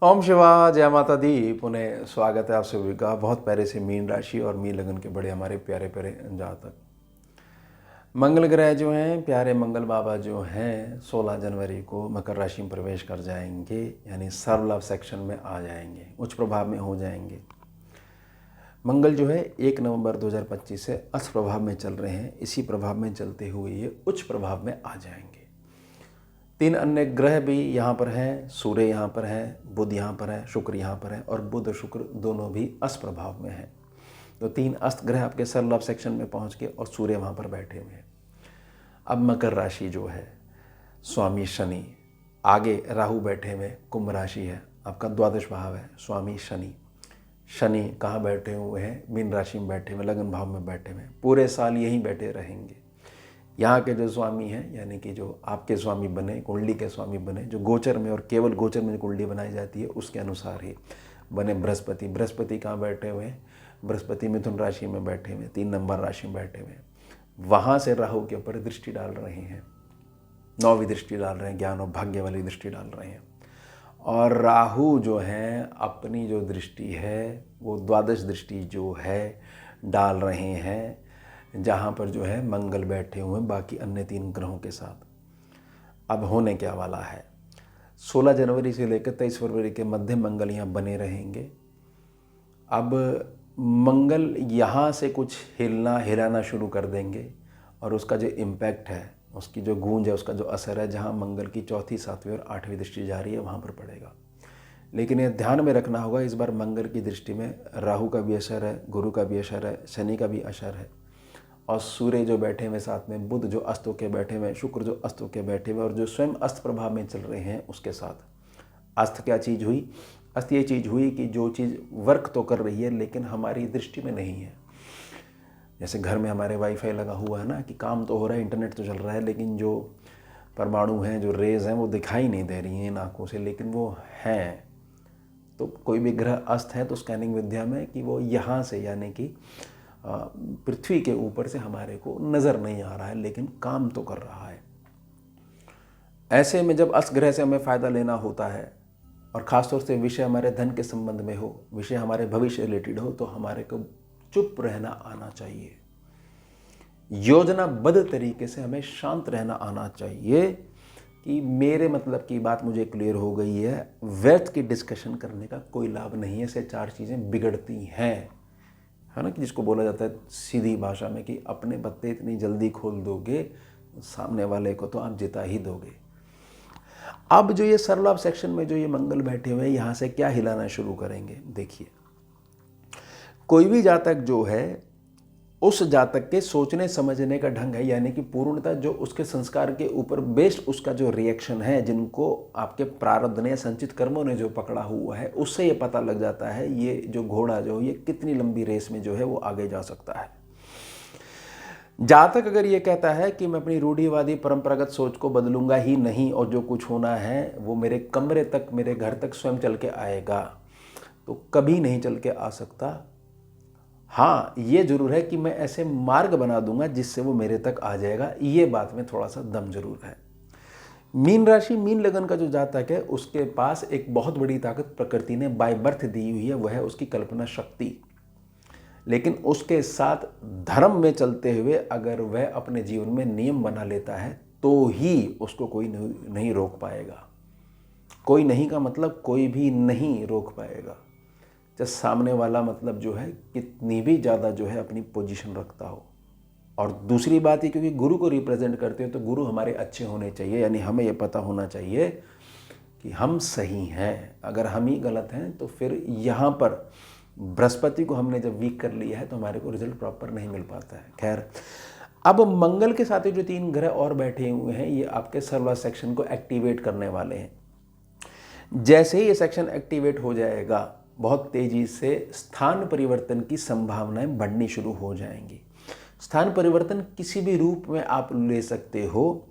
ओम शिवा जय माता दी। पुनः स्वागत है आप सभी का। बहुत प्यारे से मीन राशि और मीन लगन के बड़े हमारे प्यारे प्यारे जातक। मंगल ग्रह जो हैं, प्यारे मंगल बाबा जो हैं 16 जनवरी को मकर राशि में प्रवेश कर जाएंगे, यानी सर्वलाभ सेक्शन में आ जाएंगे, उच्च प्रभाव में हो जाएंगे। मंगल जो है 1 नवंबर 2025 से अष्ट प्रभाव में चल रहे हैं। इसी प्रभाव में चलते हुए ये उच्च प्रभाव में आ जाएंगे। 3 अन्य ग्रह भी यहाँ पर हैं। सूर्य यहाँ पर है, बुध यहाँ पर है, शुक्र यहाँ पर है, और बुध और शुक्र दोनों भी अष्ट प्रभाव में हैं। तो 3 अष्ट ग्रह आपके सर्वलाभ सेक्शन में पहुँच के और सूर्य वहाँ पर बैठे हुए हैं। अब मकर राशि जो है, स्वामी शनि, आगे राहु बैठे हुए, कुंभ राशि है, आपका द्वादश भाव है, स्वामी शनि। शनि कहाँ बैठे हुए हैं? मीन राशि में बैठे हुए, लगन भाव में बैठे हुए, पूरे साल यहीं बैठे रहेंगे। यहाँ के जो स्वामी हैं, यानी कि जो आपके स्वामी बने, कुंडली के स्वामी बने, जो गोचर में और केवल गोचर में जो कुंडली बनाई जाती है उसके अनुसार ही बने बृहस्पति। बृहस्पति कहाँ बैठे हुए हैं? बृहस्पति मिथुन राशि में बैठे हुए, 3 नंबर राशि में बैठे हुए। वहाँ से राहु के ऊपर दृष्टि डाल रहे हैं, 9वीं दृष्टि डाल रहे हैं, ज्ञान और भाग्य वाली दृष्टि डाल रहे हैं। और राहु जो है अपनी जो दृष्टि है वो द्वादश दृष्टि जो है डाल रहे हैं, जहाँ पर जो है मंगल बैठे हुए हैं बाकी अन्य 3 ग्रहों के साथ। अब होने क्या वाला है, 16 जनवरी से लेकर 23 फरवरी के मध्य मंगल यहाँ बने रहेंगे। अब मंगल यहाँ से कुछ हिलाना शुरू कर देंगे, और उसका जो इम्पैक्ट है, उसकी जो गूंज है, उसका जो असर है, जहाँ मंगल की 4th, 7वीं और 8वीं दृष्टि जा रही है वहाँ पर पड़ेगा। लेकिन ये ध्यान में रखना होगा, इस बार मंगल की दृष्टि में राहु का भी असर है, गुरु का भी असर है, शनि का भी असर है, और सूर्य जो बैठे हुए साथ में, बुध जो अस्त होके बैठे हुए, शुक्र जो अस्त होके बैठे हुए, और जो स्वयं अस्त प्रभाव में चल रहे हैं उसके साथ। अस्त क्या चीज़ हुई? अस्त ये चीज़ हुई कि जो चीज़ वर्क तो कर रही है लेकिन हमारी दृष्टि में नहीं है। जैसे घर में हमारे वाईफाई लगा हुआ है ना, कि काम तो हो रहा है, इंटरनेट तो चल रहा है, लेकिन जो परमाणु हैं, जो रेज़ हैं, वो दिखाई नहीं दे रही हैं इन आँखों से, लेकिन वो हैं। तो कोई भी ग्रह अस्त है तो स्कैनिंग विद्या में कि वो यहाँ से, यानी कि पृथ्वी के ऊपर से हमारे को नज़र नहीं आ रहा है, लेकिन काम तो कर रहा है। ऐसे में जब अस्त ग्रह से हमें फ़ायदा लेना होता है, और ख़ासतौर से विषय हमारे धन के संबंध में हो, विषय हमारे भविष्य रिलेटेड हो, तो हमारे को चुप रहना आना चाहिए। योजनाबद्ध तरीके से हमें शांत रहना आना चाहिए कि मेरे मतलब की बात मुझे क्लियर हो गई है, व्यर्थ की डिस्कशन करने का कोई लाभ नहीं है, से 4 चीज़ें बिगड़ती हैं, है ना, कि जिसको बोला जाता है सीधी भाषा में कि अपने पत्ते इतनी जल्दी खोल दोगे, सामने वाले को तो आप जिता ही दोगे। अब जो ये सर्वलाभ सेक्शन में जो ये मंगल बैठे हुए हैं, यहाँ से क्या हिलाना शुरू करेंगे? देखिए, कोई भी जातक जो है, उस जातक के सोचने समझने का ढंग है, यानी कि पूर्णतः जो उसके संस्कार के ऊपर बेस्ड उसका जो रिएक्शन है, जिनको आपके प्रारब्ध ने, संचित कर्मों ने जो पकड़ा हुआ है, उससे ये पता लग जाता है ये जो घोड़ा जो ये कितनी लंबी रेस में जो है वो आगे जा सकता है। जातक अगर ये कहता है कि मैं अपनी रूढ़िवादी परंपरागत सोच को बदलूंगा ही नहीं, और जो कुछ होना है वो मेरे कमरे तक, मेरे घर तक स्वयं चल के आएगा, तो कभी नहीं चल के आ सकता। हाँ, ये जरूर है कि मैं ऐसे मार्ग बना दूंगा जिससे वो मेरे तक आ जाएगा, ये बात में थोड़ा सा दम जरूर है। मीन राशि, मीन लगन का जो जातक है, उसके पास एक बहुत बड़ी ताकत प्रकृति ने बाय बर्थ दी हुई है, वह है उसकी कल्पना शक्ति। लेकिन उसके साथ धर्म में चलते हुए अगर वह अपने जीवन में नियम बना लेता है तो ही उसको कोई नहीं रोक पाएगा। कोई नहीं का मतलब कोई भी नहीं रोक पाएगा, जब सामने वाला मतलब जो है कितनी भी ज़्यादा जो है अपनी पोजीशन रखता हो। और दूसरी बात ये, क्योंकि गुरु को रिप्रेजेंट करते हो तो गुरु हमारे अच्छे होने चाहिए, यानी हमें ये पता होना चाहिए कि हम सही हैं। अगर हम ही गलत हैं तो फिर यहाँ पर बृहस्पति को हमने जब वीक कर लिया है तो हमारे को रिजल्ट प्रॉपर नहीं मिल पाता है। खैर, अब मंगल के साथ ही जो 3 ग्रह और बैठे हुए हैं, ये आपके सर्वलाभ सेक्शन को एक्टिवेट करने वाले हैं। जैसे ही ये सेक्शन एक्टिवेट हो जाएगा, बहुत तेज़ी से स्थान परिवर्तन की संभावनाएं बढ़नी शुरू हो जाएंगी। स्थान परिवर्तन किसी भी रूप में आप ले सकते हो,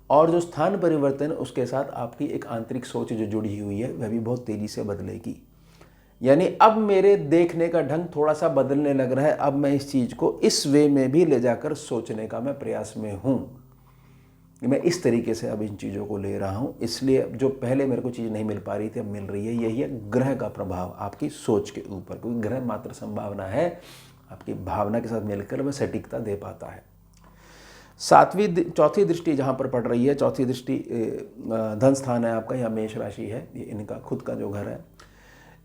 और जो स्थान परिवर्तन उसके साथ आपकी एक आंतरिक सोच जो जुड़ी हुई है वह भी बहुत तेज़ी से बदलेगी। यानी अब मेरे देखने का ढंग थोड़ा सा बदलने लग रहा है, अब मैं इस चीज़ को इस वे में भी ले जाकर सोचने का मैं प्रयास में हूँ। मैं इस तरीके से अब इन चीज़ों को ले रहा हूँ, इसलिए जो पहले मेरे को चीज़ नहीं मिल पा रही थी अब मिल रही है। यही है ग्रह का प्रभाव आपकी सोच के ऊपर, क्योंकि ग्रह मात्र संभावना है, आपकी भावना के साथ मिलकर वह सटीकता दे पाता है। चौथी दृष्टि जहाँ पर पड़ रही है, चौथी दृष्टि धन स्थान है आपका, या मेष राशि है, ये इनका खुद का जो घर है।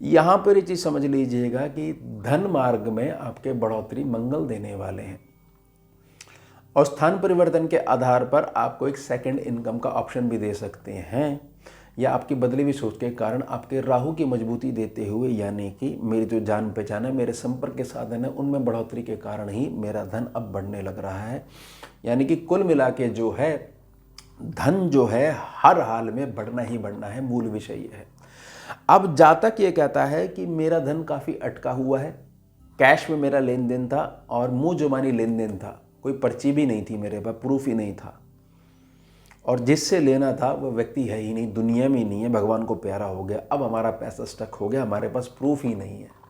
यहाँ पर ये चीज़ समझ लीजिएगा कि धन मार्ग में आपके बढ़ोतरी मंगल देने वाले हैं, और स्थान परिवर्तन के आधार पर आपको एक सेकंड इनकम का ऑप्शन भी दे सकते हैं, या आपकी बदली हुई सोच के कारण आपके राहु की मजबूती देते हुए, यानी कि मेरी जो जान पहचान है, मेरे संपर्क के साधन है, उनमें बढ़ोतरी के कारण ही मेरा धन अब बढ़ने लग रहा है। यानी कि कुल मिला के जो है धन जो है हर हाल में बढ़ना ही बढ़ना है, मूल विषय ये है। अब जातक ये कहता है कि मेरा धन काफ़ी अटका हुआ है, कैश में मेरा लेन देन था और मुँह जुबानी लेन देन था, कोई पर्ची भी नहीं थी मेरे पास, प्रूफ ही नहीं था, और जिससे लेना था वो व्यक्ति है ही नहीं, दुनिया में ही नहीं है, भगवान को प्यारा हो गया, अब हमारा पैसा स्टक हो गया, हमारे पास प्रूफ ही नहीं है।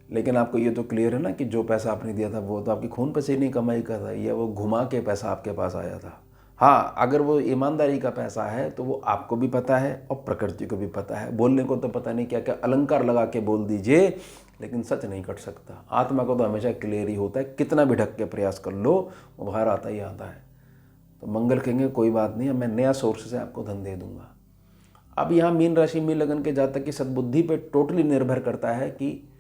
लेकिन आपको ये तो क्लियर है ना कि जो पैसा आपने दिया था वो तो आपकी खून पसीने कमाई का था, या वो घुमा के पैसा आपके पास आया था। हाँ, अगर वो ईमानदारी का पैसा है तो वो आपको भी पता है और प्रकृति को भी पता है। बोलने को तो पता नहीं क्या क्या अलंकार लगा के बोल दीजिए, लेकिन सच नहीं कट सकता। आत्मा को तो हमेशा क्लियर ही होता है, कितना भी ढक के प्रयास कर लो वो बाहर आता ही आता है। तो मंगल कहेंगे कोई बात नहीं, मैं नया सोर्स से आपको धन दे दूंगा। अब यहाँ मीन राशि मीन लगन के जातक की सद्बुद्धि पे टोटली निर्भर करता है कि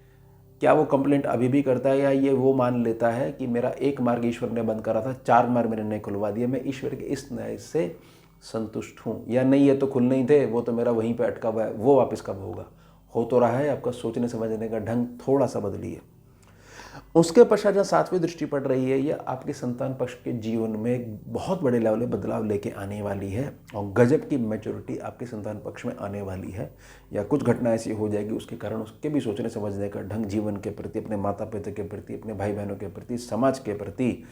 क्या वो कंप्लेंट अभी भी करता है, या ये वो मान लेता है कि मेरा एक मार्ग ईश्वर ने बंद करा था, 4 मार्ग मेरे ने खुलवा दिया, मैं ईश्वर के इस न्याय से संतुष्ट हूँ, या नहीं, ये तो खुल नहीं थे, वो तो मेरा वहीं पे अटका हुआ है, वो वापस कब होगा। हो तो रहा है, आपका सोचने समझने का ढंग थोड़ा सा बदलिए। उसके पश्चात जहाँ 7वीं दृष्टि पड़ रही है, यह आपके संतान पक्ष के जीवन में एक बहुत बड़े लेवल में बदलाव लेके आने वाली है, और गजब की मैच्योरिटी आपके संतान पक्ष में आने वाली है, या कुछ घटना ऐसी हो जाएगी उसके कारण उसके भी सोचने समझने का ढंग, जीवन के प्रति, अपने माता पिता के प्रति, अपने भाई बहनों के प्रति, समाज के प्रति,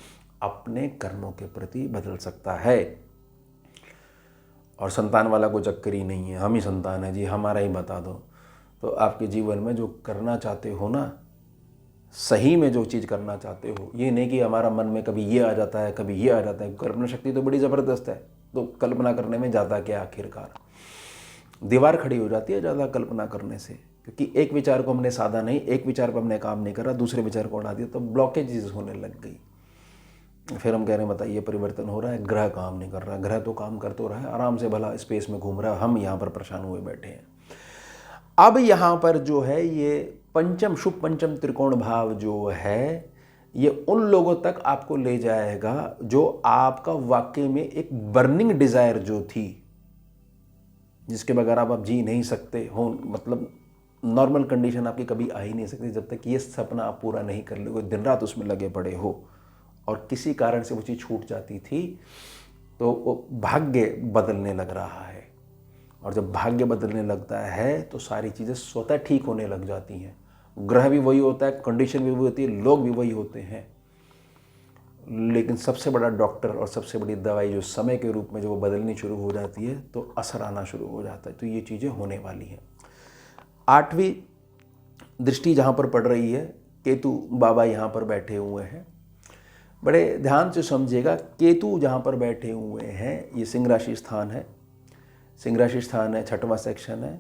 अपने कर्मों के प्रति बदल सकता है। और संतान वाला कोई चक्कर ही नहीं है, हम ही संतान है जी, हमारा ही बता दो। तो आपके जीवन में जो करना चाहते हो ना, सही में जो चीज़ करना चाहते हो, ये नहीं कि हमारा मन में कभी ये आ जाता है कभी ये आ जाता है। कल्पना शक्ति तो बड़ी ज़बरदस्त है, तो कल्पना करने में ज़्यादा क्या, आखिरकार दीवार खड़ी हो जाती है ज़्यादा कल्पना करने से, क्योंकि एक विचार को हमने साधा नहीं, एक विचार पर हमने काम नहीं करा, दूसरे विचार को उड़ा दिया, तो ब्लॉकेजेस होने लग गई। फिर हम कह रहे हैं बताइए परिवर्तन हो रहा है, ग्रह काम नहीं कर रहा, ग्रह तो काम कर तो रहा है, आराम से भला स्पेस में घूम रहा है, हम यहाँ पर परेशान हुए बैठे हैं। अब यहाँ पर जो है ये पंचम, शुभ पंचम त्रिकोण भाव जो है, ये उन लोगों तक आपको ले जाएगा जो आपका वाकई में एक बर्निंग डिज़ायर जो थी, जिसके बगैर आप जी नहीं सकते हो, मतलब नॉर्मल कंडीशन आपकी कभी आ ही नहीं सकती जब तक ये सपना आप पूरा नहीं कर लोगे, दिन रात उसमें लगे पड़े हो, और किसी कारण से वो चीज़ छूट जाती थी, तो वो भाग्य बदलने लग रहा है। और जब भाग्य बदलने लगता है तो सारी चीज़ें स्वतः ठीक होने लग जाती हैं। ग्रह भी वही होता है, कंडीशन भी वही होती है, लोग भी वही होते हैं, लेकिन सबसे बड़ा डॉक्टर और सबसे बड़ी दवाई जो समय के रूप में जो वो बदलनी शुरू हो जाती है तो असर आना शुरू हो जाता है। तो ये चीज़ें होने वाली हैं। 8वीं दृष्टि जहाँ पर पड़ रही है, केतु बाबा यहाँ पर बैठे हुए हैं, बड़े ध्यान से समझिएगा। केतु जहाँ पर बैठे हुए हैं ये सिंह राशि स्थान है, सिंह राशि स्थान है, 6वां सेक्शन है।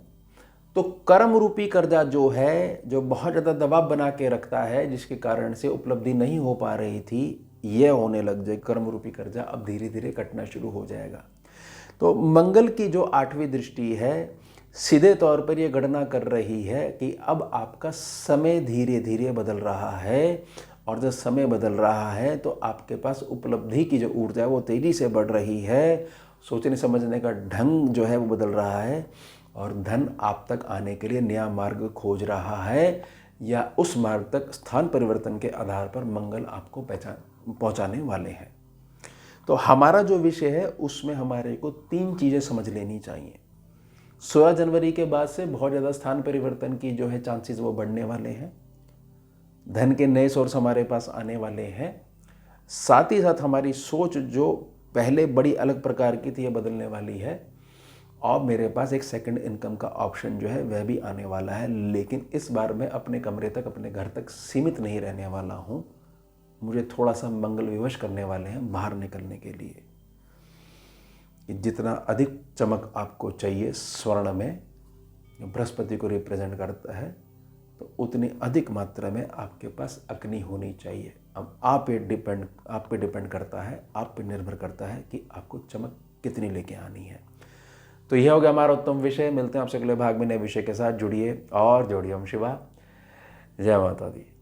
तो कर्म रूपी कर्जा जो है, जो बहुत ज़्यादा दबाव बना के रखता है, जिसके कारण से उपलब्धि नहीं हो पा रही थी, यह होने लग जाए, कर्म रूपी कर्जा अब धीरे धीरे कटना शुरू हो जाएगा। तो मंगल की जो 8वीं दृष्टि है, सीधे तौर पर यह गणना कर रही है कि अब आपका समय धीरे धीरे बदल रहा है, और जब समय बदल रहा है तो आपके पास उपलब्धि की जो ऊर्जा है वो तेज़ी से बढ़ रही है, सोचने समझने का ढंग जो है वो बदल रहा है, और धन आप तक आने के लिए नया मार्ग खोज रहा है, या उस मार्ग तक स्थान परिवर्तन के आधार पर मंगल आपको पहुंचाने वाले हैं। तो हमारा जो विषय है उसमें हमारे को 3 चीज़ें समझ लेनी चाहिए। 16 जनवरी के बाद से बहुत ज़्यादा स्थान परिवर्तन की जो है चांसेस वो बढ़ने वाले हैं, धन के नए सोर्स हमारे पास आने वाले हैं, साथ ही साथ हमारी सोच जो पहले बड़ी अलग प्रकार की थी ये बदलने वाली है, और मेरे पास एक सेकंड इनकम का ऑप्शन जो है वह भी आने वाला है। लेकिन इस बार मैं अपने कमरे तक, अपने घर तक सीमित नहीं रहने वाला हूँ, मुझे थोड़ा सा मंगल विवश करने वाले हैं बाहर निकलने के लिए। कि जितना अधिक चमक आपको चाहिए स्वर्ण में, बृहस्पति को रिप्रेजेंट करता है, तो उतनी अधिक मात्रा में आपके पास अग्नि होनी चाहिए। अब आप पे डिपेंड करता है, आप पे निर्भर करता है कि आपको चमक कितनी लेके आनी है। तो यह हो गया हमारा उत्तम विषय। मिलते हैं आपसे अगले भाग में नए विषय के साथ। जुड़िए और जोड़िए। ओम शिवा। जय माता दी।